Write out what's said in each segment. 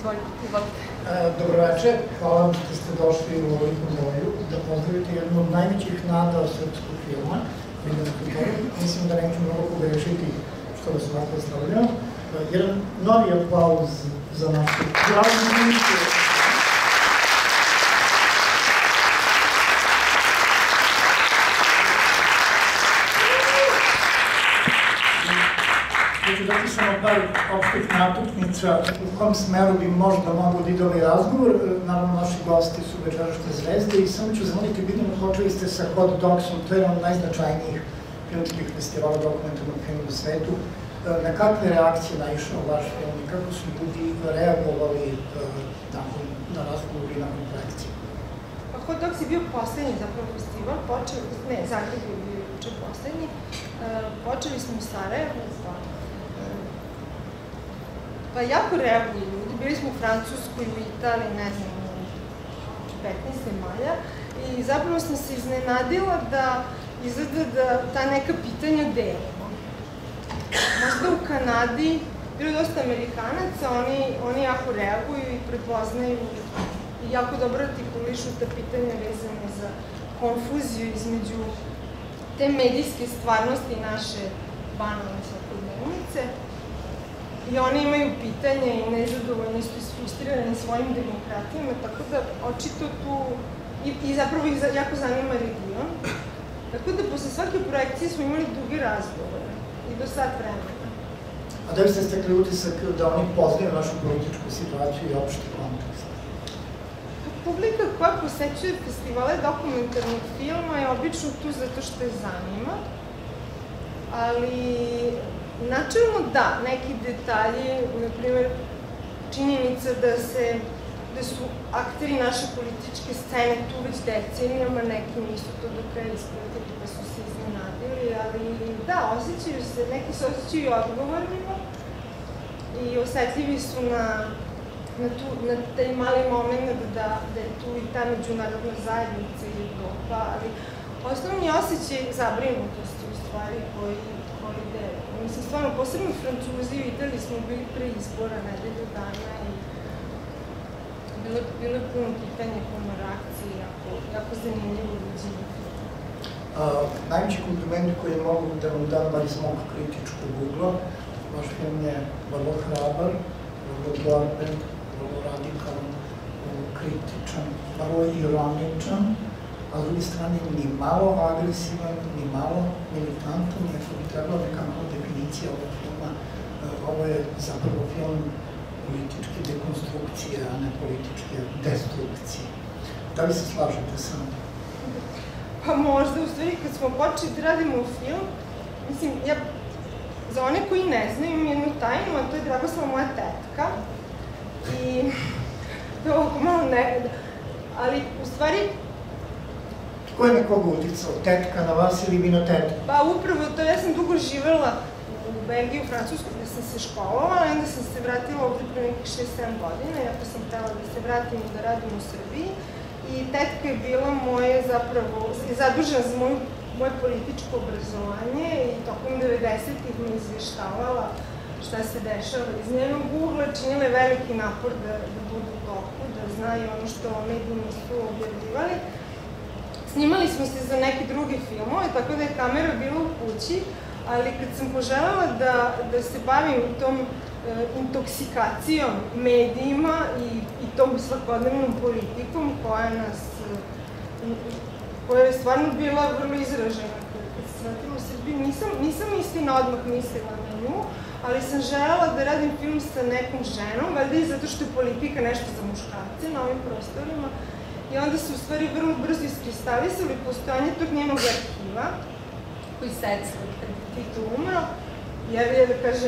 Izvolite. Dobroveče, hvala vam što ste došli u ovoliku moju da pozdravite jednu od najvećih nada srpskog filma, Miljan Kutorin. Mislim da neću mnogo pogrešiti što vas ovako stavljam. Jedan novi aplauz za našu glavnu mišlju. Ja ću dati samo par opštih natuknica u kom smeru bi možda moglo da ide ovaj razgovor. Naravno, naši gosti su večerašnje zvezde i samo ću zamoliti, bitno počeli ste sa Hot Dogsom, to je jedan od najznačajnijih filmskih festivala dokumentarnog filma u svetu. Na kakve reakcije naišao vaš film i kako su ljudi reagovali na razgovor i nakon projekcije? Hot Dogs je bio poslednji zapravo festival, Zagreb je bio juče poslednji. Počeli smo u Sarajevu, pa jako reaguju ljudi, bili smo u Francuskoj, u Italiji, ne znam, u 15 zemalja i zapravo sam se iznenadila da izgleda da ta neka pitanja delimo. Možda u Kanadi, bilo je dosta Amerikanaca, oni jako reaguju i prepoznaju i jako dobro artikulišu ta pitanja vezane za konfuziju između te medijske stvarnosti i naše banalne svakodnevnice. I oni imaju pitanje i nezadovoljni su isfrustrirani svojim demokratijama, tako da očito tu i zapravo ih jako zanima region. Tako da posle svake projekcije smo imali duge razgovore i do sad vremena. A da biste stekli utisak da oni poznaju našu političku situaciju i opšti kontekst? Publika koja posećuje festivale dokumentarnog filma je obično tu zato što je zanima, ali načelno da, neki detalji, na primjer, činjenica da su akteri naše političke scene tu već decenijama, neki nisu to do kraja ispratili da su se iznenadili, ali da, neki se osjećaju odgovornima i osetljivi su na taj mali moment da je tu i ta međunarodna zajednica i Evropa, ali osnovni osjećaj zabrinutosti u stvari koji dele. Mislim, stvarno, posebno Francuzi i Italiji smo bili pre izbora nedelju dana i bilo je puno pitanja, puno reakcije, jako zanimljivo viđenje filma. Najveći kompliment koji mogu da vam dam bar iz mog kritičkog ugla, vaš film je vrlo hrabar, vrlo borben, vrlo radikalan, kritičan, vrlo ironičan, a s druge strane ni malo agresivan, ni malo militantan, iako bi trebala nekako definicija ovog filma. Ovo je zapravo film političke dekonstrukcije, a ne političke destrukcije. Da li se slažete sa mnom? Pa možda, u stvari, kad smo počeli da radimo film, mislim, za one koji ne znaju, imam jednu tajnu, a to je Dragoslava moja tetka. I to je ovako malo negada. Ali, u stvari, ko je nekoga uticao? Tetka na vas ili vi na tetku? Pa upravo to, ja sam dugo živela u Belgiji, u Francusku, gde sam se školovala, onda sam se vratila ovde pre nekih 6-7 godina, jako sam htela da se vratim i da radim u Srbiji. I tetka je bila moje zapravo, zadužena za moje političko obrazovanje i tokom 90-ih me izveštavala šta se dešava iz njenog ugla, činila je veliki napor da budu u toku, da znaju ono što mediji nisu objavljivali. Snimali smo se za neke druge filmove, tako da je kamera bila u kući, ali kad sam poželjela da se bavim tom intoksikacijom medijima i tom svakodnevnom politikom koja je stvarno bila vrlo izražena. Kad se vratila u Srbiji, nisam istina odmah mislila na nju, ali sam želela da radim film sa nekom ženom, valjda i zato što je politika nešto za muškarce na ovim prostorima. I onda se u stvari vrlo brzo iskristalisali postojanje tog njenog arhiva, koji secka kad je Tito umro, jer je da kaže,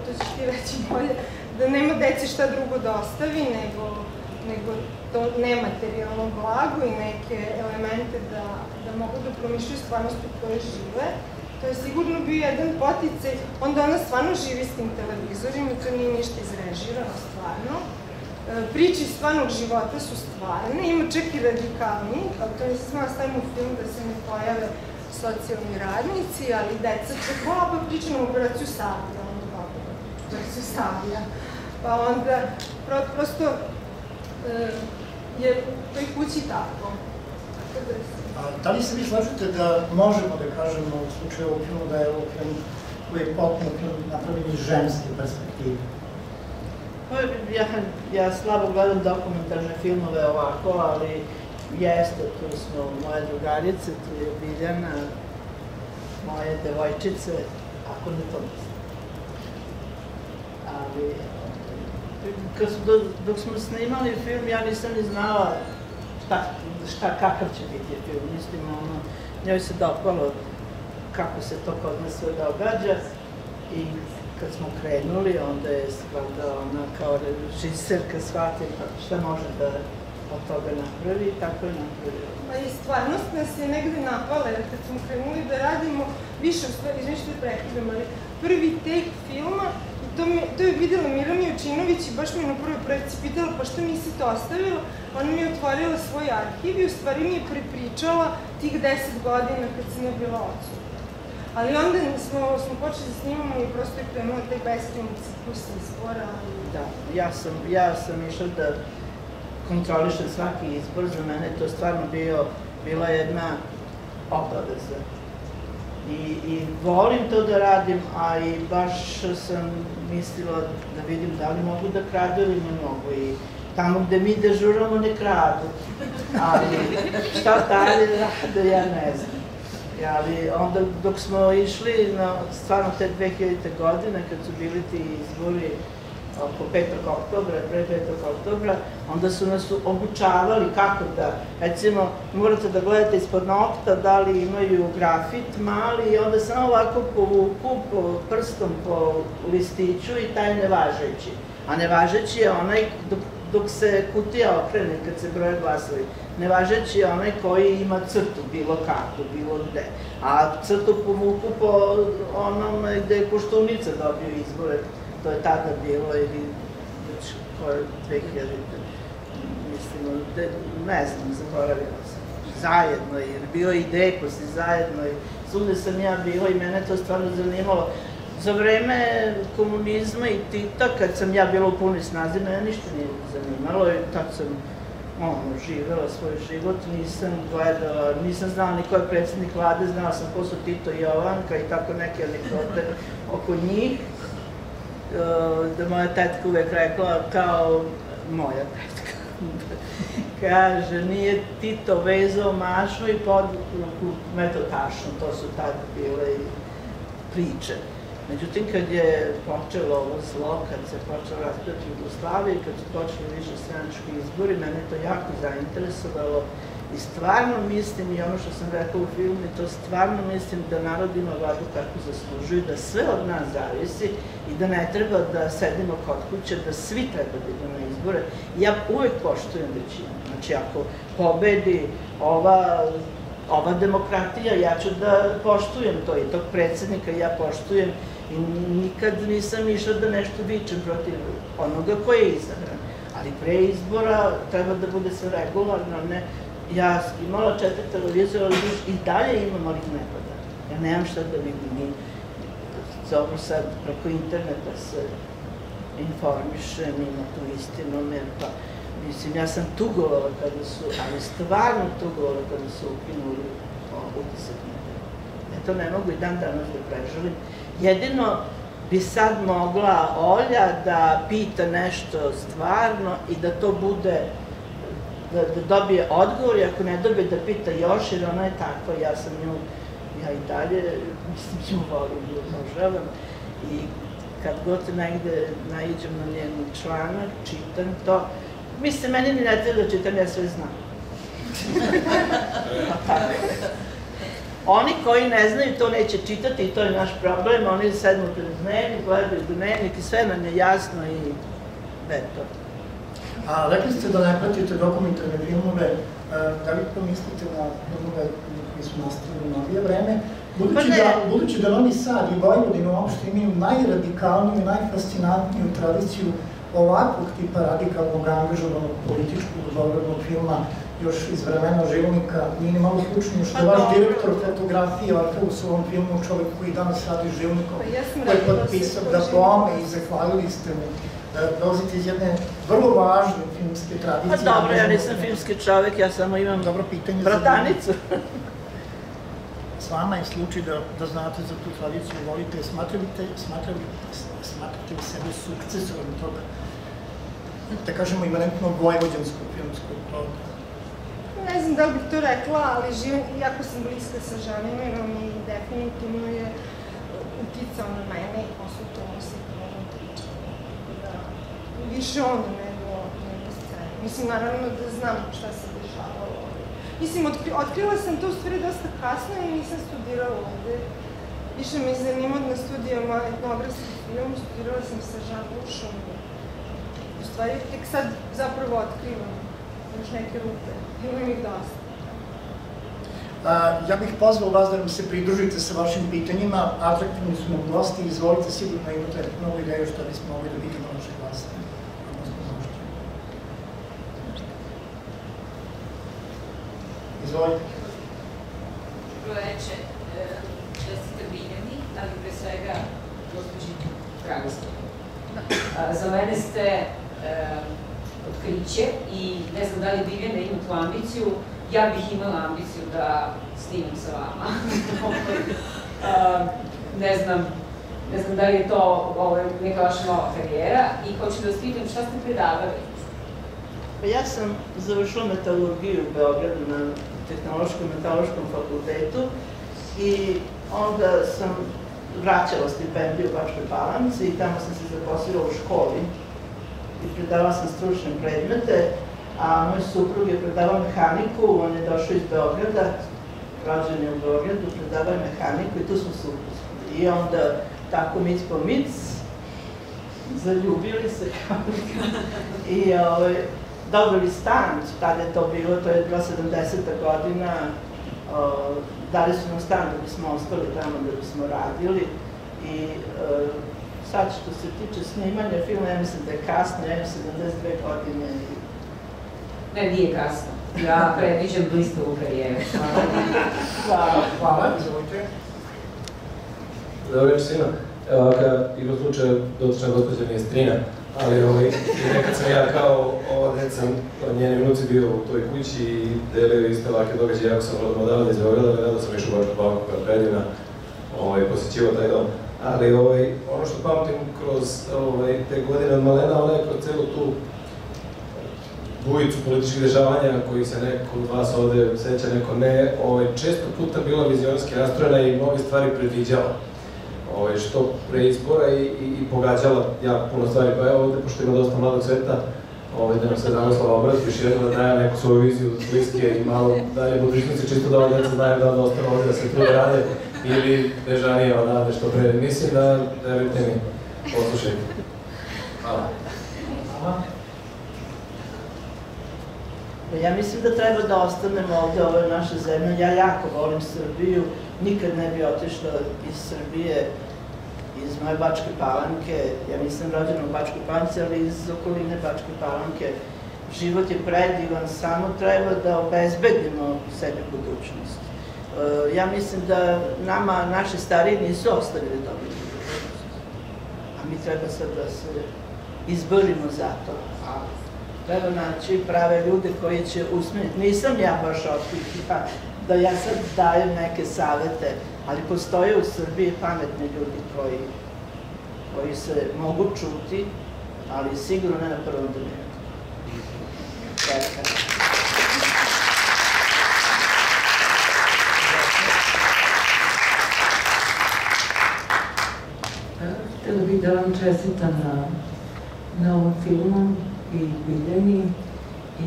to ćeš ti reći bolje, da nema deci šta drugo da ostavi, nego to nematerijalno blago i neke elemente da mogu da promišljaju stvarnost u kojoj žive. To je sigurno bio jedan poticaj, onda ona stvarno živi s tim televizorima, to nije ništa izrežirano, stvarno. Priče iz stvarnog života su stvarne, ima čak i radikalni, ali to nisam smela stavim u film da se ne pojave socijalni radnici, ali deca će pa priča nam operaciju Sablja, operaciju Sablja. Pa onda, prosto je u toj kući tako. Da li se vi slažete da možemo da kažemo u slučaju ovog filmu da je ovo film koji je potpuno film napravljen iz ženske perspektive? Ja slabo gledam dokumentarne filmove ovako, ali jeste, tu smo moje drugarice, tu je Biljana, moje devojčice, ako ne to mislim. Ali, dok smo snimali film, ja nisam ni znala kakav će biti film. Mislim, njoj se dopalo kako se to kod nas sve događa i kad smo krenuli, onda je valjda ona kao režiserka shvatila šta može da od toga napravi i tako je napravila. Pa i stvarnost nas je negde napala, jer kad smo krenuli da radimo više, u stvari, nešto je prekidam, ali prvi take filma, to je videla Mira Mijočinović i baš mi na prvoj projekciji pitala pa što nisi to ostavila, ona mi je otvorila svoj arhiv i u stvari mi je prepričala tih 10 godina kad sam ja bila odsutna. Ali onda smo počeli da snimamo i prosto je krenula taj beskrajni ciklus izbora. Da, ja sam išla da kontrolišem svaki izbor, za mene je to stvarno bila jedna obaveza. I volim to da radim, a i baš sam mislila da vidim da li mogu da kradu ili ne mogu. I tamo gde mi dežuramo ne kradu, ali šta dalje rade, ja ne znam. Ali onda dok smo išli na stvarno te 2000. godine, kad su bili ti izbori oko 5. oktobra, pre 5. oktobra, onda su nas obučavali kako da, recimo, morate da gledate ispod nokta da li imaju grafit mali i onda samo ovako povuku prstom po listiću i taj nevažeći. A nevažeći je onaj dok se kutija okrene, kad se broje glasovi. Nevažeći je onaj koji ima crtu, bilo kako, bilo gde. A crtu povuku po onom gde je Koštunica dobio izbore. To je tada bilo, ili već koje 2000, mislim, ne znam, zaboravila sam. Zajedno, jer bio i Dekos i zajedno, i svugde sam ja bila i mene to stvarno zanimalo. Za vreme komunizma i Tita, kad sam ja bila u punoj snazi, mene ništa nije zanimalo i tad sam živela svoj život, nisam gledala, nisam znala ni ko je predsjednik vlade, znala sam ko su Tito i Jovanka i tako neke anegdote oko njih. Da moja tetka uvek rekla, kao moja tetka, kaže, nije Tito vezao mašnu i podvuku metotašnu, to su tada bile priče. Međutim, kad je počelo ovo zlo, kad se počelo raspravljati Jugoslavije, kad su počeli više stranački izbori, mene to jako zainteresovalo i stvarno mislim, i ono što sam rekla u filmu, to stvarno mislim da narod ima vladu kako zaslužuju, da sve od nas zavisi i da ne treba da sedimo kod kuće, da svi treba da idu na izbore. Ja uvek poštujem većinu. Znači, ako pobedi ova demokratija, ja ću da poštujem to i tog predsjednika ja poštujem i nikad nisam išla da nešto vičem protiv onoga koji je izabran. Ali pre izbora treba da bude sve regularno, ne. Ja imala 4 televizora, ali i dalje imam, ali ih ne gledam. Ja nemam šta da vidim i zovu sad preko interneta se informišem i na tu istinu, pa mislim, ja sam tugovala kada su, ali stvarno tugovala kada su ukinuli utisak nedelje. Ja to ne mogu i dan danas da preželim. Jedino bi sad mogla Olja da pita nešto stvarno i da to bude, da dobije odgovor i ako ne dobije da pita još, jer ona je takva, ja sam nju, ja i dalje, mislim, nju volim, nju obožavam i kad god negde naiđem na njen članak, čitam to. Mislim, meni ni ne treba da čitam, ja sve znam. Oni koji ne znaju to neće čitati i to je naš problem, oni sedmu pred dnevnik, gledaju dnevnik i sve nam je jasno i eto. A rekli ste da ne pratite dokumentarne filmove, da li to mislite na filmove koji su nastali u novije vreme? Budući da Novi Sad i Vojvodina uopšte imaju najradikalniju i najfascinantniju tradiciju ovakvog tipa radikalnog, angažovanog, političkog, dobrodnog filma, još iz vremena Živnika, nije ni malo slučno što je vaš direktor fotografije Orfeus u ovom filmu, čovjek koji danas radi Živnikom, koji je potpisao da bome i zahvalili ste mu dolazite iz jedne vrlo važne filmske tradicije. Pa dobro, ja nisam filmski čovek, ja samo imam bratanicu. S vama je slučaj da znate za tu tradiciju, volite, smatrate li sebe sukcesorom toga, da kažemo, imanentnog vojvođanskog filmskog toga? Ne znam da li bih to rekla, ali živim, jako sam bliska sa Žanimirom i definitivno je uticao na mene i posle tomu se mnogo priča. Više ono nego scena. Mislim, naravno da znam šta se dešavalo. Mislim, otkrila sam to u stvari dosta kasno i nisam studirala ovde. Više me zanimao na studijama etnografski film, studirala sam sa Žabušom. U stvari, tek sad zapravo otkrivam još neke rupe. Imam ih dosta. Ja bih pozvao vas da nam se pridružite sa vašim pitanjima. Atraktivni su nam gosti. Izvolite, sigurno imate mnogo ideju što bismo mogli da vidimo naše goste. Izvolite. Dobro večer. Čestite Biljani, ali pre svega gospođi Dragoslavu. Za mene ste otkriće i ne znam da li Biljana ima tu ambiciju, ja bih imala ambiciju da snimam sa vama. Ne znam da li je to neka vaša nova karijera i hoću da vas pitam šta ste predavali? Ja sam završila metalurgiju u Beogradu na Tehnološkom metalurškom fakultetu i onda sam vraćala stipendiju u Bačkoj Palanci i tamo sam se zaposlila u školi i predavala sam stručne predmete, a moj suprug je predavao mehaniku, on je došao iz Beograda, rođen je u Beogradu, predavao je mehaniku i tu smo se upoznali. I onda tako mic po mic, zaljubili se i dobili stan, tada je to bilo, to je bila 70. godina, dali su nam stan da bismo ostali tamo, da bismo radili i sad što se tiče snimanja filma, ja mislim da je kasno, ja imam 72 godine. Ne, nije kasno. Ja predviđam blistavu karijeru. Hvala, izvolite. Dobro večer svima. Evo ovaka, igro slučaja, dotična gospođa mi je strina, ali nekad sam ja kao deca, njeni unuci bio u toj kući i delio iste ovake događaje, jako sam rodom odavde iz Beograda, rado sam išao u Bačku Palanku kao predivna, posjećivao taj dom. Ali ono što pamtim kroz te godine od malena, ona je kroz celu tu bujicu političkih dešavanja koji se neko od vas ovde seća, neko ne, često puta bila vizionski rastrojena i mnoge stvari predviđala. Što pre izbora i pogađala jako puno stvari, pa evo ovde, pošto ima dosta mladog sveta, da nam se Dragoslava obrati, još jedno da daje neku svoju viziju bliske i malo dalje budućnosti, čisto da ova deca znaju da onda ostane ovde da se trude rade ili bežanije odavde što pre. Mislim da, verujte mi, poslušajte. Hvala. Ja mislim da treba da ostanemo ovde, ovo je naša zemlja. Ja jako volim Srbiju, nikad ne bi otišla iz Srbije, iz moje Bačke Palanke. Ja nisam rođena u Bačkoj Palanci, ali iz okoline Bačke Palanke. Život je predivan, samo treba da obezbedimo sebi budućnost. Ja mislim da nama, naši stariji nisu ostavili dobru budućnost. A mi treba sad da se izborimo za to. Treba naći prave ljude koji će usmeriti. Nisam ja baš otkrila da ja sad dajem neke savete, ali postoje u Srbiji pametni ljudi koji se mogu čuti, ali sigurno ne na prvom domenu. Htjela bih da vam čestitam na ovom filmu i Biljani i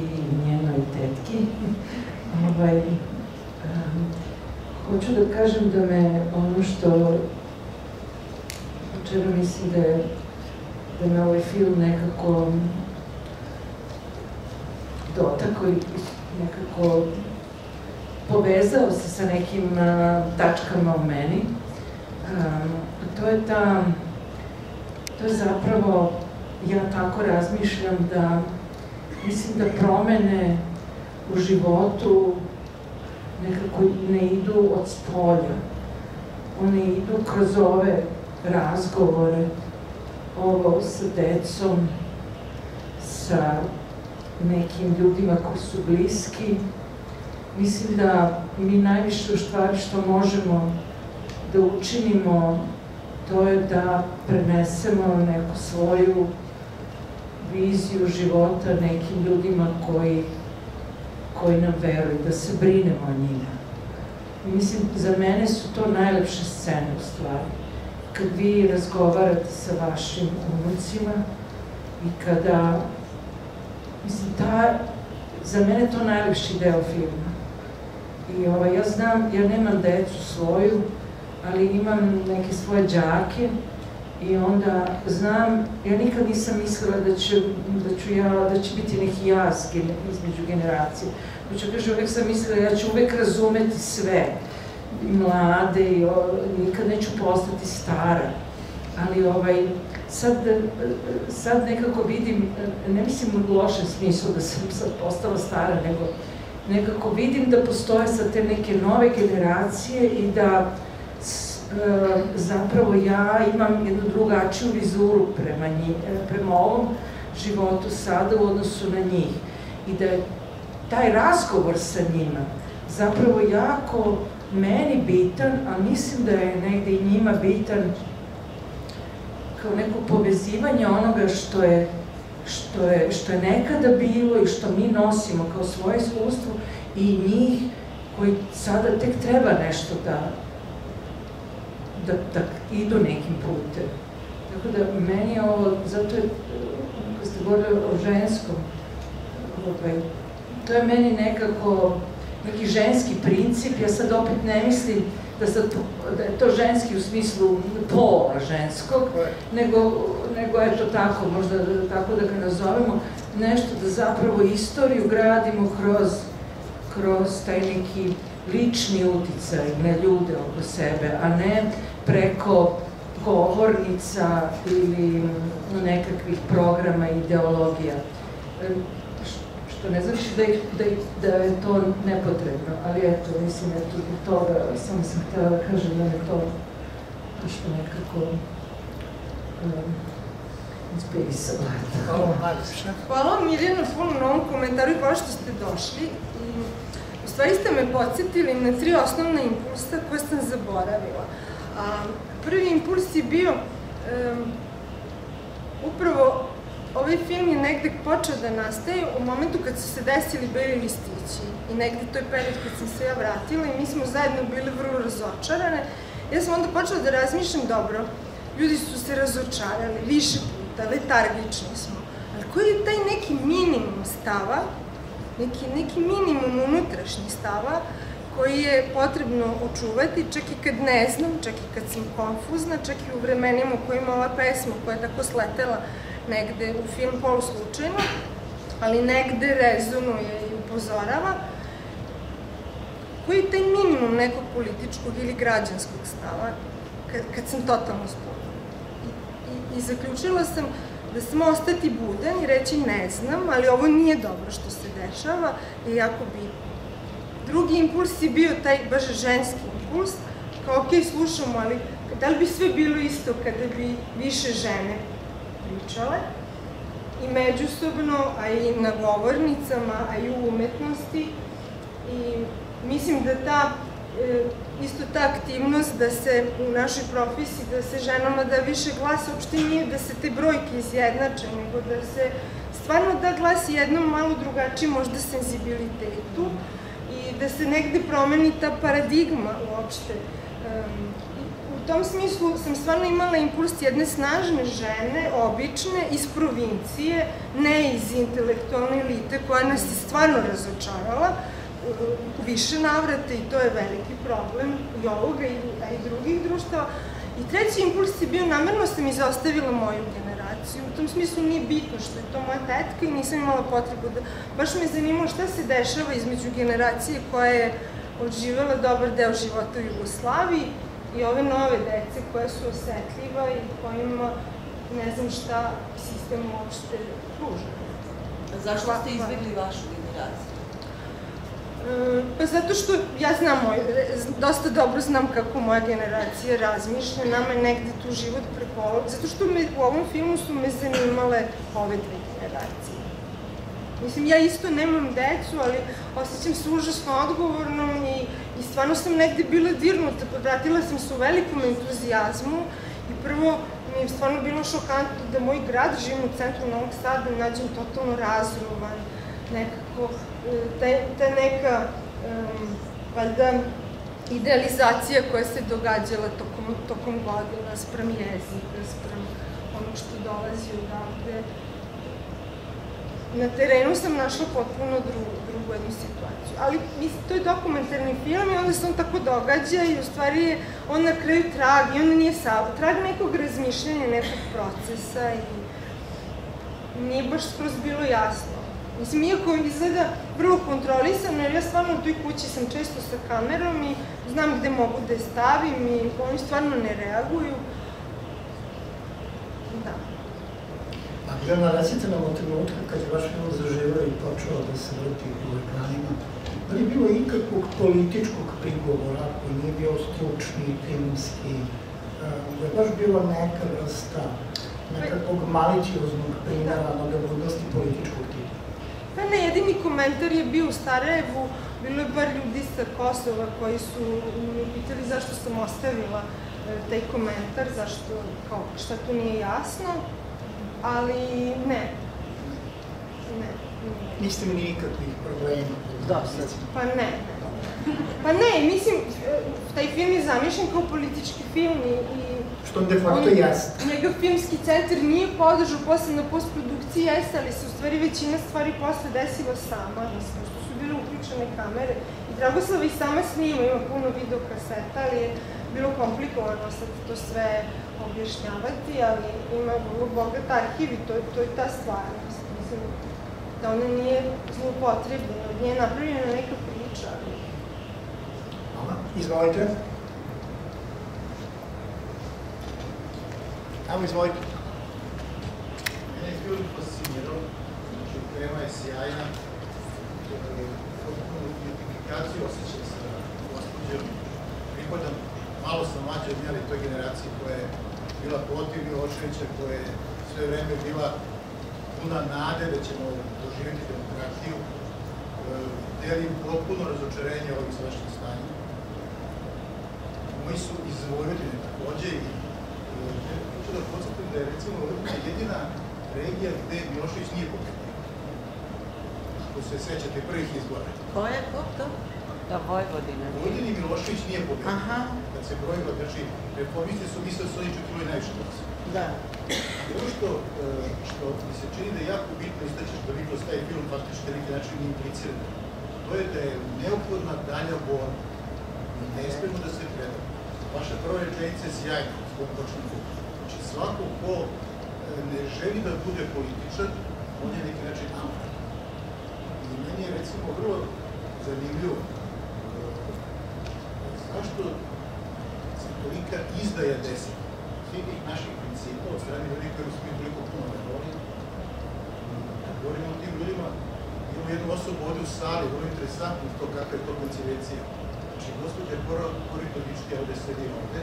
njenoj tetki. Hoću da kažem da me ono što čega mislim da me ovaj film nekako dotakao i nekako povezao se sa nekim tačkama u meni. To je zapravo, ja tako razmišljam da mislim da promene u životu nekako ne idu od spolja. One idu kroz ove razgovore ovo sa decom, sa nekim ljudima koji su bliski. Mislim da mi najviše u stvari što možemo da učinimo, to je da prenesemo neku svoju viziju života nekim ljudima koji nam veruju, da se brinemo o njima. Mislim, za mene su to najlepše scene u stvari. Kad vi razgovarate sa vašim unucima i kada, mislim, za mene je to najlepši deo filma. I ja znam, ja nemam decu svoju, ali imam neke svoje đake i onda znam, ja nikad nisam mislila da će biti neki jaz između generacije. Znači, kaže, uvek sam mislila, ja ću uvek razumeti sve, mlade i nikad neću postati stara. Ali sad nekako vidim, ne mislim u lošem smislu da sam sad postala stara, nego nekako vidim da postoje sad te neke nove generacije i da zapravo ja imam jednu drugačiju vizuru prema ovom životu sada u odnosu na njih. I da je taj razgovor sa njima zapravo jako meni bitan, a mislim da je negde i njima bitan kao neko povezivanje onoga što je nekada bilo i što mi nosimo kao svoje iskustvo i njih koji sada tek treba nešto da idu nekim putem. Tako da meni je ovo, zato je, kad ste govorili o ženskom, to je meni nekako neki ženski princip, ja sad opet ne mislim da je to ženski u smislu pola ženskog, nego eto tako, možda tako da ga nazovemo, nešto da zapravo istoriju gradimo kroz taj neki lični uticaj na ljude oko sebe, a ne preko govornica ili nekakvih programa i ideologija. Što ne znači da je to nepotrebno, ali eto, mislim, eto, zbog toga samo sam htjela da kažem da me to što nekako inspirisalo. Hvala vam, Mirjana, puno na ovom komentaru i hvala što ste došli. U stvari ste me podsjetili na 3 osnovna impulsa koje sam zaboravila. Prvi impuls je bio upravo ovaj film je negde počeo da nastaje u momentu kad su se desili beli listići i negde to je period kad sam se ja vratila i mi smo zajedno bili vrlo razočarane. Ja sam onda počela da razmišljam, dobro, ljudi su se razočarali više puta, letargični smo, ali koji je taj neki minimum stava, neki minimum unutrašnji stava koji je potrebno očuvati, čak i kad ne znam, čak i kad sam konfuzna, čak i u vremenima u kojima ova pesma koja je tako sletela negde u film poluslučajno, ali negde rezonuje i upozorava, koji je taj minimum nekog političkog ili građanskog stava kad sam totalno zbunjena. I zaključila sam da sam ostati budan i reći ne znam, ali ovo nije dobro što se dešava i jako bitno. Drugi impuls je bio taj baš ženski impuls, kao ok, slušamo, ali da li bi sve bilo isto kada bi više žene pričale i međusobno, a i na govornicama, a i u umetnosti. I mislim da isto ta aktivnost da se u našoj profesiji, da se ženama da više glasa, uopšte nije da se te brojke izjednače, nego da se stvarno da glas jednom malo drugačiji možda senzibilitetu i da se negde promeni ta paradigma uopšte. U tom smislu sam stvarno imala impuls jedne snažne žene, obične, iz provincije, ne iz intelektualne elite, koja nas je stvarno razočarala u više navrata i to je veliki problem i ovoga, a i drugih društava. I treći impuls je bio, namerno sam izostavila moju generaciju, u tom smislu nije bitno što je to moja tetka i nisam imala potrebu da, baš me zanimalo šta se dešava između generacije koja je odživela dobar deo života u Jugoslaviji i ove nove dece koja su osetljiva i kojima ne znam šta sistem uopšte pruža. Zašto ste izbjegli vašu generaciju? Pa zato što ja znam, dosta dobro znam kako moja generacija razmišlja, nama je negde tu život prepolovljen, zato što u ovom filmu su me zanimale ove dve generacije. Mislim, ja isto nemam decu, ali osjećam se užasno odgovornom i stvarno sam negde bila dirnuta, vratila sam se u velikom entuzijazmu i prvo mi je stvarno bilo šokantno da moj grad, živim u centru Novog Sada, nađem totalno razrovan, nekako, ta neka, valjda, idealizacija koja se događala tokom godina, sprem jezika, sprem onog što dolazi odavde. Na terenu sam našla potpuno drugu jednu situaciju, ali mislim, to je dokumentarni film i onda se on tako događa i u stvari je on na kraju trag i onda nije trag nekog razmišljanja, nekog procesa i nije baš skroz bilo jasno. Mislim, iako izgleda vrlo kontrolisano, jer ja stvarno u toj kući sam često sa kamerom i znam gde mogu da je stavim i oni stvarno ne reaguju. Da. A Gledana, recite nam od trenutka kad je vaš film zaživao i počeo da se vrti u ekranima, da li je bilo ikakvog političkog prigovora koji nije bio stručni, filmski, da je baš bila neka vrsta nekakvog malicioznog primjera mnogobrojnosti političkog tipa? Pa ne, jedini komentar je bio u Sarajevu, bilo je bar ljudi sa Kosova koji su mi pitali zašto sam ostavila taj komentar, zašto, kao, šta tu nije jasno, ali ne. Niste mi nikakvih problema? Da, sad. Pa ne. Pa ne, mislim, taj film je zamišljen kao politički film i... Što de facto jeste. Njegov filmski centar nije podržao posle na postprodukciji, jeste, ali se u stvari većina stvari posle desila sama, mislim, što su bile uključene kamere. I Dragoslava i sama snima, ima puno videokaseta, ali je bilo komplikovano sad to sve objašnjavati, ali ima vrlo bogat arhiv i to je ta stvarnost. Mislim, da ona nije zloupotrebljena, od nje je napravljena neka priča. Hvala. Izvolite. Evo, izvolite. Mene je film fascinirao, znači tema je sjajna, potpuno identifikaciju osjećam sa gospođom, pripadam, malo sam mlađa od nje, ali toj generaciji koja je bila protiv Miloševića, koja je sve vreme bila puna nade da ćemo doživjeti demokratiju, delim potpuno razočarenje ovih sadašnjih stanja. Moji su iz Vojvodine takođe i hoću da podsjetim da je recimo Vojvodina jedina regija gde Milošević nije pobedio. Ako se sećate prvih izbora. Ko je? Ko? Da, Vojvodina. Vojvodini Milošević nije pobedio. Kad se brojilo, znači, reformisti su mislili da su oni čak imali najviše glasa. Da. I ono što mi se čini da je jako bitno istaći, što vi kroz taj film faktički na neki način implicirate, to je da je neophodna dalja borba. Mi ne smemo da se predamo. Vaša prva rečenica je sjajna, s kojom počnem budu. Znači, svako ko ne želi da bude političar, on je neki način amor. I meni je, recimo, vrlo zanimljivo zašto se tolika izdaja desi svih tih naših principa od strane ljudi koji su mi toliko puno ne voli. Kad govorimo o tim ljudima, imamo jednu osobu ovde u sali, vrlo interesantno to kakva je to koncepcija. Znači, gospođa Koritovički ovde sedi ovde.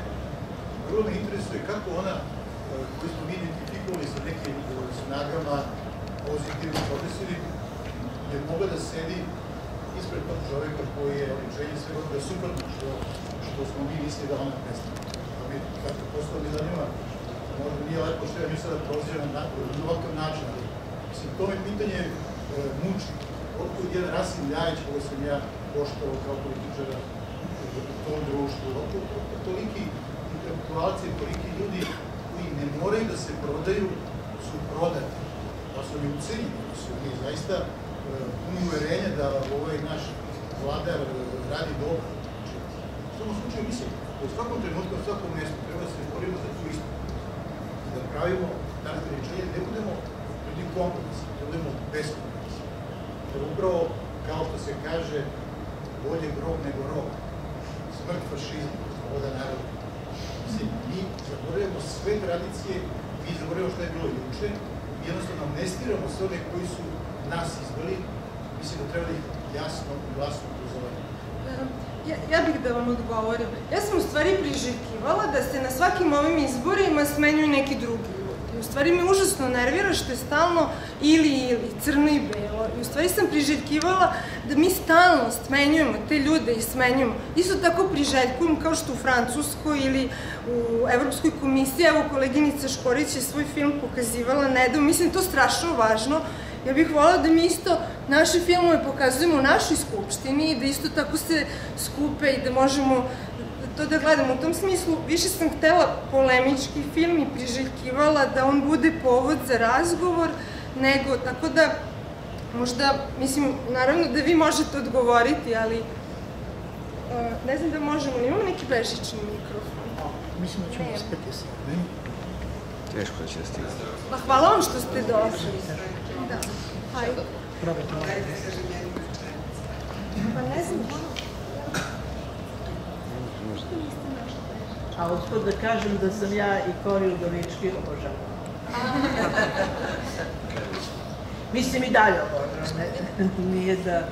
Vrlo me interesuje kako ona, koju smo mi identifikovali sa nekim snagama pozitivno progresivni, je mogla da sedi ispred tog čoveka koji je oličenje svega onoga suprotno što smo mi mislili da ona predstavlja. Pa mi, kako postao mi zanima, možda nije lepo što ja mi sada prozivam na ovakav način, ali mislim, to me pitanje muči. Otkud jedan Rasim Ljajić, koga sam ja poštovao kao političara u tom društvu, otkud toliki intelektualci, toliki ljudi koji ne moraju da se prodaju, su prodati. Da su mi ucenjeni, da su mi zaista puni uverenja da ovaj naš vladar radi dobro. Znači, u svakom slučaju mislim, u svakom trenutku, u svakom mjestu treba da se borimo za tu istu. I da pravimo danas rečenje, ne budemo ljudi kompromisa, da budemo bez kompromisa. Jer upravo, kao što se kaže, bolje grob nego rob. Smrt fašizmu, sloboda naroda. Mislim, mi zaboravljamo sve tradicije, mi zaboravljamo što je bilo juče, jednostavno amnestiramo sve one koji su nas izveli, mislim da treba da ih jasno i glasno upozoriti. Ja bih da vam odgovorim. Ja sam u stvari priželjkivala da se na svakim ovim izborima smenjuju neki drugi ljudi. U stvari me užasno nervira što je stalno ili, crno i belo. I u stvari sam priželjkivala da mi stalno smenjujemo te ljude i smenjujemo. Isto tako priželjkujem kao što u Francuskoj ili u Evropskoj komisiji. Evo, koleginica Škorić je svoj film pokazivala nedavno. Mislim, to strašno važno. Ja bih voljela da mi isto naše filmove pokazujemo u našoj skupštini i da isto tako se skupe i da možemo to da gledamo. U tom smislu više sam htela polemički film i priželjkivala da on bude povod za razgovor, nego tako da možda, mislim, naravno da vi možete odgovoriti, ali ne znam da možemo, imamo neki bežični mikrofon? Mislim da ćemo uspeti se. Teško da će da stigne. Pa hvala vam što ste došli. Da, hajde. Probajte malo. Pa ne znam, A uspod da kažem da sam ja i Kori Udovički obožavam. Mislim i dalje obožavam. Nije da,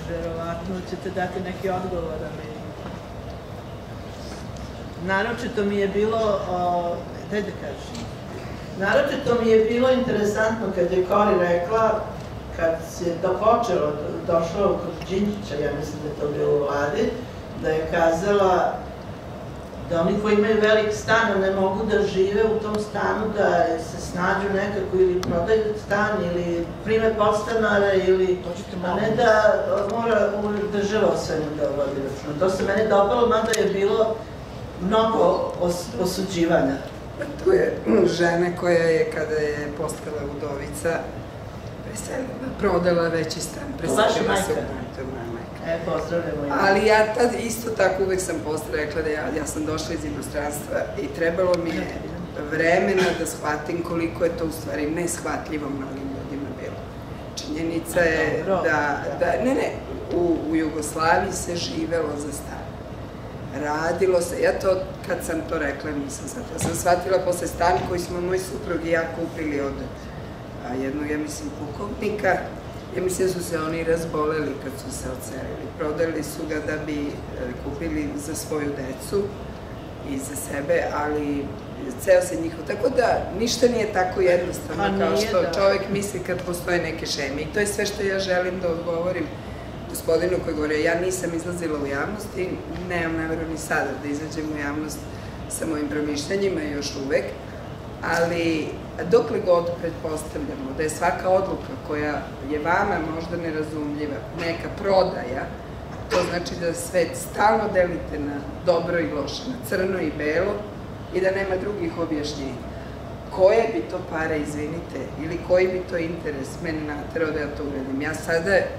verovatno ćete dati neki odgovor, ali... Naročito mi je bilo, daj da kažem, naročito mi je bilo interesantno kad je Kori rekla, kad se počelo, došlo kod Đinđića, ja mislim da je to bilo u vladi, da je kazala da oni koji imaju velik stan ne mogu da žive u tom stanu, da se snađu nekako ili prodaju stan ili prime podstanare ili... a ne da mora država o svemu da vodi računa. To se meni dopalo, mada je bilo mnogo osuđivanja. Tu je žena koja je, kada je postala udovica, prodala veći stan. Vaša majka? Pozdravljamo. Ali ja tad isto tako uvek sam posle rekla da ja sam došla iz inostranstva i trebalo mi je vremena da shvatim koliko je to u stvari neshvatljivo mnogim ljudima bilo. Činjenica je da, u Jugoslaviji se živelo za stan. Radilo se, ja to, kad sam to rekla, nisam shvatila. Sam shvatila posle stan koji smo moj suprug i ja kupili od jednog, ja mislim, pukovnika. Ja mislim da su se oni razboleli kad su se odselili. Prodali su ga da bi kupili za svoju decu i za sebe, ali ceo se njihov... Tako da ništa nije tako jednostavno kao što čovek misli kad postoje neke šeme. I to je sve što ja želim da odgovorim gospodinu koji govori. Ja nisam izlazila u javnost i nemam nameru ni sada da izađem u javnost sa mojim promišljanjima još uvek, ali dokle god pretpostavljamo da je svaka odluka koja je vama možda nerazumljiva, neka prodaja, to znači da svet stalno delite na dobro i loše, na crno i belo i da nema drugih objašnjenja. Koje bi to pare, izvinite, ili koji bi to interes mene naterao da ja to uradim?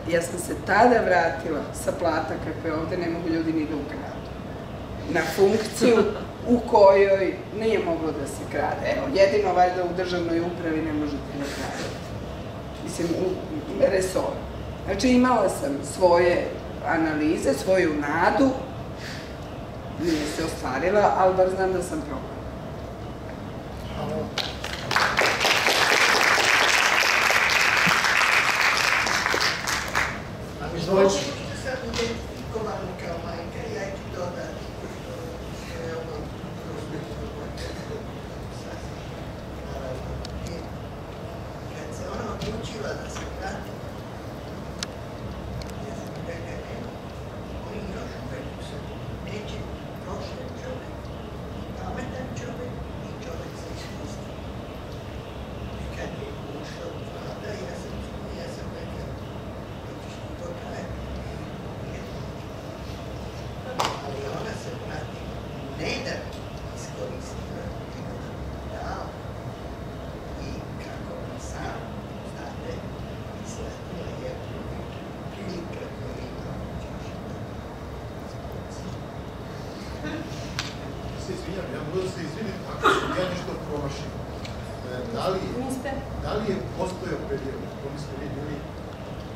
Ja sam se tada vratila sa plata kakve ovde ne mogu ljudi ni da ukradu. Na funkciju u kojoj nije moglo da se krade. Evo, jedino valjda u državnoj upravi ne možete da kradete. Mislim, u resoru. Znači, imala sam svoje analize, svoju nadu, nije se ostvarila, ali bar znam da sam probala. Izvolite. Sad identifikovano kao majka, ja ću dodati, što je ono kad se ona odlučila da se vrati, ja sam rekla, oni još uvek su neće prošlen čovek, pametan čovek i čovek sa iskustvom. I kad je ušao u vlada, ja sam rekla, to traje. Ali ona se vrati, ne da iskoristila, nego da mi dao. I kako on sam, znate, izletila je prilika koju imam još da Se izvinjam, ja mogu da se izvinim ako sam ja nešto promašio. Da li je postojao period u kojem ste vi bili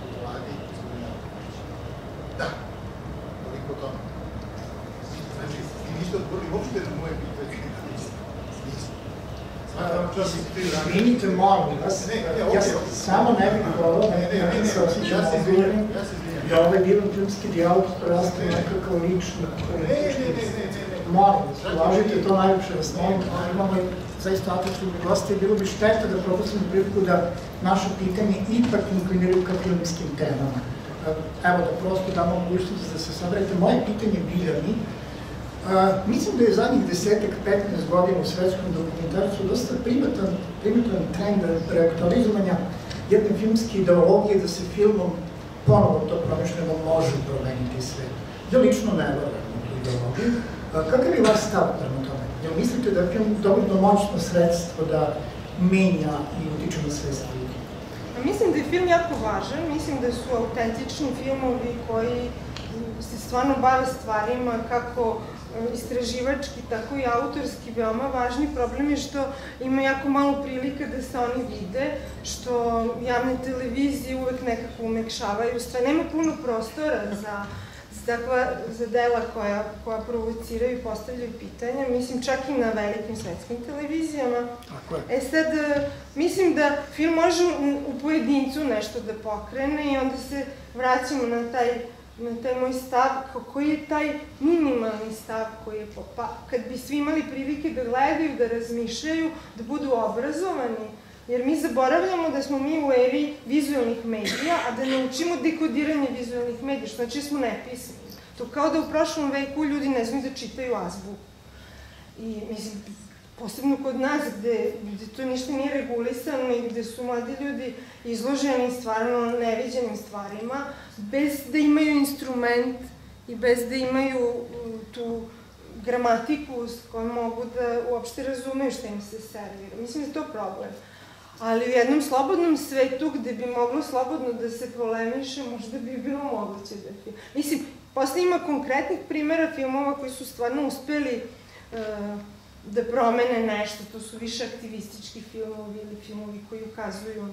u vladi gospodina Vučića? Da. Koliko tome? Znači, vi niste odgovorili uopšte na moje pitanje. Niste. Smatram Izvinite, molim vas, ja samo ne bih volao, ne se osjećam odgovornim, da ovaj bilo filmski dijalog prosto nekakav lični, molim vas, ulažite to najljepše vas molim, a imamo i zaista atraktivne goste i bilo bi šteta da propustimo priliku da naše pitanje ipak inkliniraju ka filmskim temama. Evo da prosto damo mogućnost da se saberete. Moje pitanje Biljani, mislim da je zadnjih 10-15 godina u svetskom dokumentarcu dosta primjetan trend reaktualizovanja jedne filmske ideologije da se filmom ponovo to promišljeno može promeniti svet. Ja lično ne verujem u tu ideologiju. Kakav je vaš stav prema tome? Jel mislite da je film dovoljno moćno sredstvo da menja i utiče na svest ljudi? Mislim da je film jako važan, mislim da su autentični filmovi koji se stvarno bave stvarima kako istraživački, tako i autorski veoma važni. Problem je što ima jako malo prilika da se oni vide, što javne televizije uvek nekako umekšavaju sve. Nema puno prostora za dela koja provociraju i postavljaju pitanja, mislim čak i na velikim svetskim televizijama. Sad, mislim da film može u pojedincu nešto da pokrene i onda se vraćamo na taj moj stav, koji je taj minimalni stav koji je, pa kad bi svi imali prilike da gledaju, da razmišljaju, da budu obrazovani, jer mi zaboravljamo da smo mi u eri vizualnih medija, a da ne učimo dekodiranje vizualnih medija, što znači smo nepisani. To kao da u prošlom veku ljudi ne znaju da čitaju azbuku. I, mislim, posebno kod nas, gde to ništa nije regulisano i gde su mladi ljudi izloženi stvarno neviđenim stvarima, bez da imaju instrument i bez da imaju tu gramatiku s kojom mogu da uopšte razumeju šta im se servira. Mislim da je to problem. Ali u jednom slobodnom svetu gde bi moglo slobodno da se polemiše, možda bi bilo moguće da film. Mislim, posle ima konkretnih primjera filmova koji su stvarno uspeli da promene nešto, to su više aktivistički filmovi ili filmovi koji ukazuju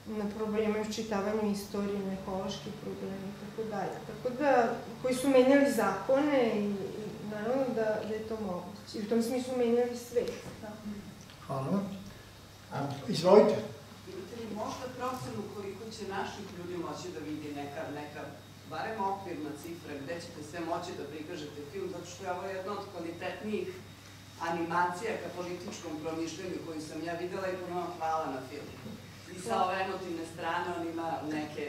na probleme u čitavanju istorije, na ekološki probleme i tako dalje. Tako da, koji su menjali zakone i naravno da je to moguće. I u tom smislu menjali svet. Hvala vam. Izvolite. Imate li možda procenu koliko će naših ljudi moći da vidi neka barem okvirna cifra, gde ćete sve moći da prikažete film, zato što je ovo jedna od kvalitetnijih animacija ka političkom promišljanju koju sam ja videla i puno hvala na filmu. I sa ove emotivne strane on ima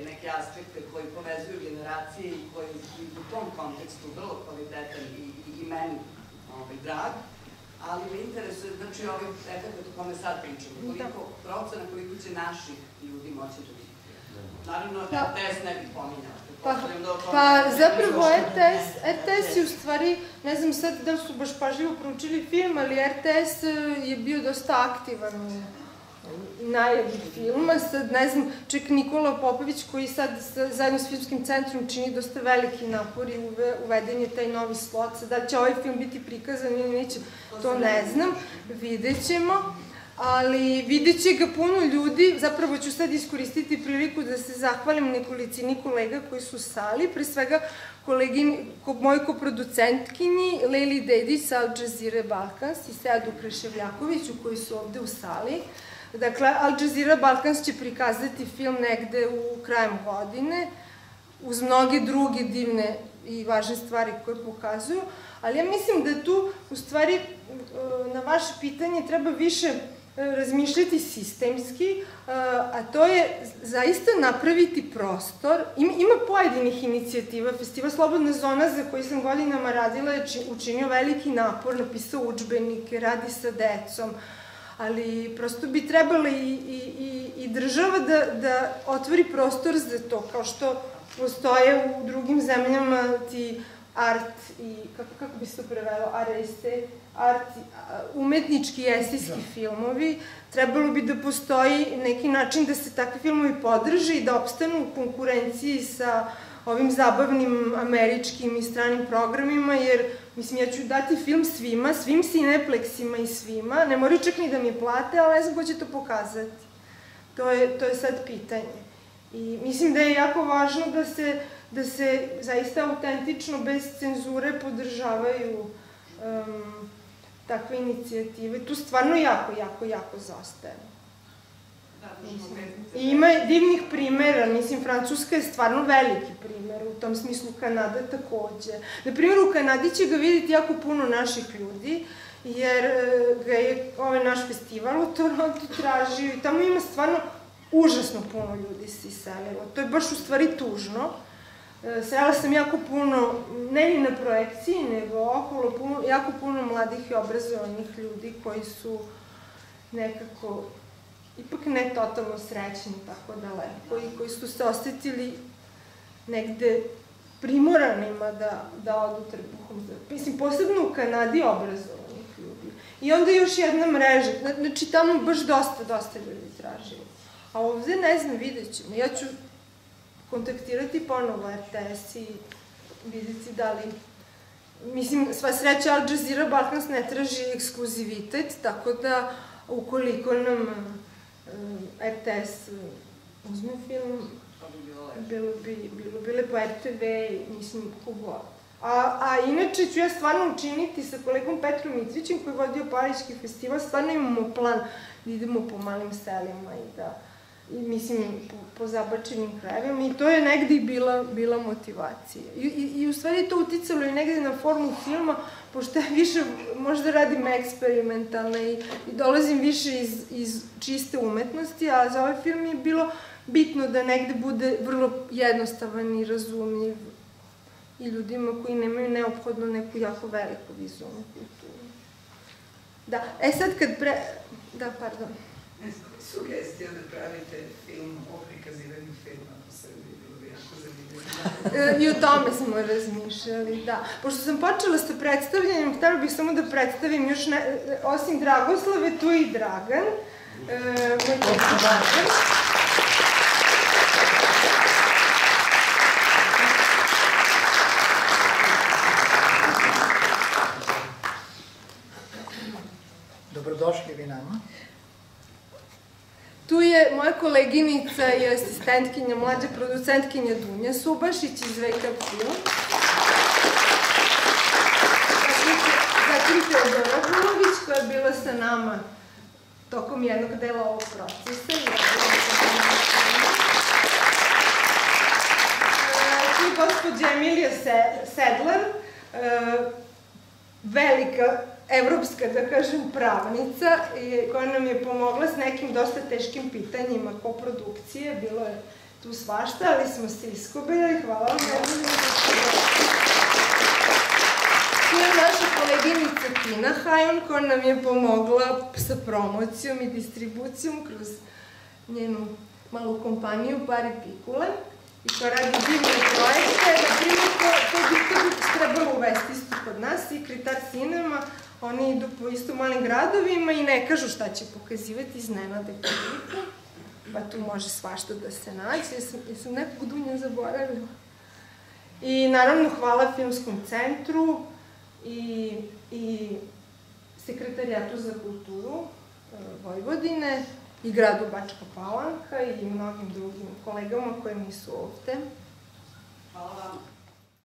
neke aspekte koji povezuju generacije i koji u tom kontekstu vrlo kvalitetan i meni drag, ali me interesuje, znači ovaj efekt o kome sad pričamo, koliko procena, koliko će naših ljudi moći da vidi. Naravno, RTS ne bih pominjala. Pa zapravo RTS je u stvari, ne znam sad da su baš pažljivo proučili film, ali RTS je bio dosta aktivan u najavi filma. Sad ne znam, čak Nikola Popović koji sad zajedno s Filmskim centrom čini dosta veliki napor i uveden je taj novi slot. Sad da će ovaj film biti prikazan ili neće, to ne znam, vidjet ćemo. Ali vidjet će ga puno ljudi, zapravo ću sad iskoristiti priliku da se zahvalim nekolicini kolega koji su u sali, pre svega mojoj koproducentkinji Lejli Dedić sa Al Jazeera Balkans i Seadu Kraševljakoviću koji su ovde u sali. Dakle, Al Jazeera Balkans će prikazati film negde u krajem godine, uz mnoge druge divne i važne stvari koje pokazuju, ali ja mislim da tu, u stvari, na vaše pitanje treba više razmišljati sistemski, a to je zaista napraviti prostor. Ima pojedinih inicijativa. Festival Slobodna zona, za koji sam godinama radila, je učinio veliki napor, napisao udžbenike, radi sa decom, ali prosto bi trebala i država da otvori prostor za to, kao što postoje u drugim zemljama ti art i, kako bi se to prevelo, umetnički i esejski filmovi. Trebalo bi da postoji neki način da se takvi filmovi podrže i da opstanu u konkurenciji sa ovim zabavnim američkim i stranim programima, jer, mislim, ja ću dati film svima, svim Cinepleksima i svima, ne moraju čak ni da mi plate, ali ne znam ko će to pokazati. To je sad pitanje. I mislim da je jako važno da se zaista autentično, bez cenzure, podržavaju takve inicijative. Tu stvarno jako zastajemo. I ima divnih primera, mislim, Francuska je stvarno veliki primer, u tom smislu Kanada takođe. Na primjer, u Kanadi će ga vidjeti jako puno naših ljudi, jer ga je ovaj naš festival u Torontu tražio i tamo ima stvarno užasno puno ljudi se iselilo. To je baš u stvari tužno. Srela sam jako puno, ne ni na projekciji, nego okolo jako puno mladih i obrazovanih ljudi koji su nekako ipak ne totalno srećni tako daleko i koji su se osetili negde primoranima da odu trbuhom. Mislim, posebno u Kanadi obrazovanih ljudi. I onda još jedna mreža, znači tamo baš dosta ljudi tražilo. A ovde, ne znam, vidjet ćemo. Ja ću kontaktirati ponovo RTS i vidjeti da li... Mislim, sva sreća Al Jazeera Balkans ne traži ekskluzivitet, tako da ukoliko nam RTS uzme film, bilo bi lepo RTV i mislim kogod. A inače ću ja stvarno učiniti sa kolegom Petrom Mitrićem koji je vodio Pariški festival, stvarno imamo plan da idemo po malim selima i da, mislim, po zabačenim krajevima i to je negde i bila motivacija. I u stvari je to uticalo i negde na formu filma, pošto ja više možda radim eksperimentalno i dolazim više iz čiste umetnosti, a za ovaj film je bilo bitno da negde bude vrlo jednostavan i razumljiv i ljudima koji nemaju neophodno neku jako veliku vizualnu kulturu. Da, sad kad Da, pardon. Sugestija da pravite film o prikazivanju filma po Srbiji, bilo bi jako zanimljivo. I o tome smo razmišljali, da. Pošto sam počela sa predstavljanjem, htela bih samo da predstavim još, osim Dragoslave, tu je i Dragan. Moj teški Dragan. Dobrodošli vi nama. Tu je moja koleginica i asistentkinja, mlađa producentkinja Dunja Subašić iz VK Film. Zatim Teodora Vulović koja je bila sa nama tokom jednog dela ovog procesa. Tu je gospođa Emilija Sedler, velika evropska, da kažem, pravnica, koja nam je pomogla s nekim dosta teškim pitanjima koprodukcije. Bilo je tu svašta, ali smo se iskobili. Hvala vam. Tu je naša koleginica Tina Hajon, koja nam je pomogla sa promocijom i distribucijom kroz njenu malu kompaniju Pari Pikule. I koja radi divne projekte. Na primjer, to bi trebalo uvesti isto kod nas, i Kritar Cinema. Oni idu po isto malim gradovima i ne kažu šta će pokazivati, iznenade publiku. Pa tu može svašta da se nađe. Jesam nekog Dunja zaboravila. I naravno hvala Filmskom centru i Sekretarijatu za kulturu Vojvodine i gradu Bačka Palanka i mnogim drugim kolegama koji nisu ovde. Hvala vam.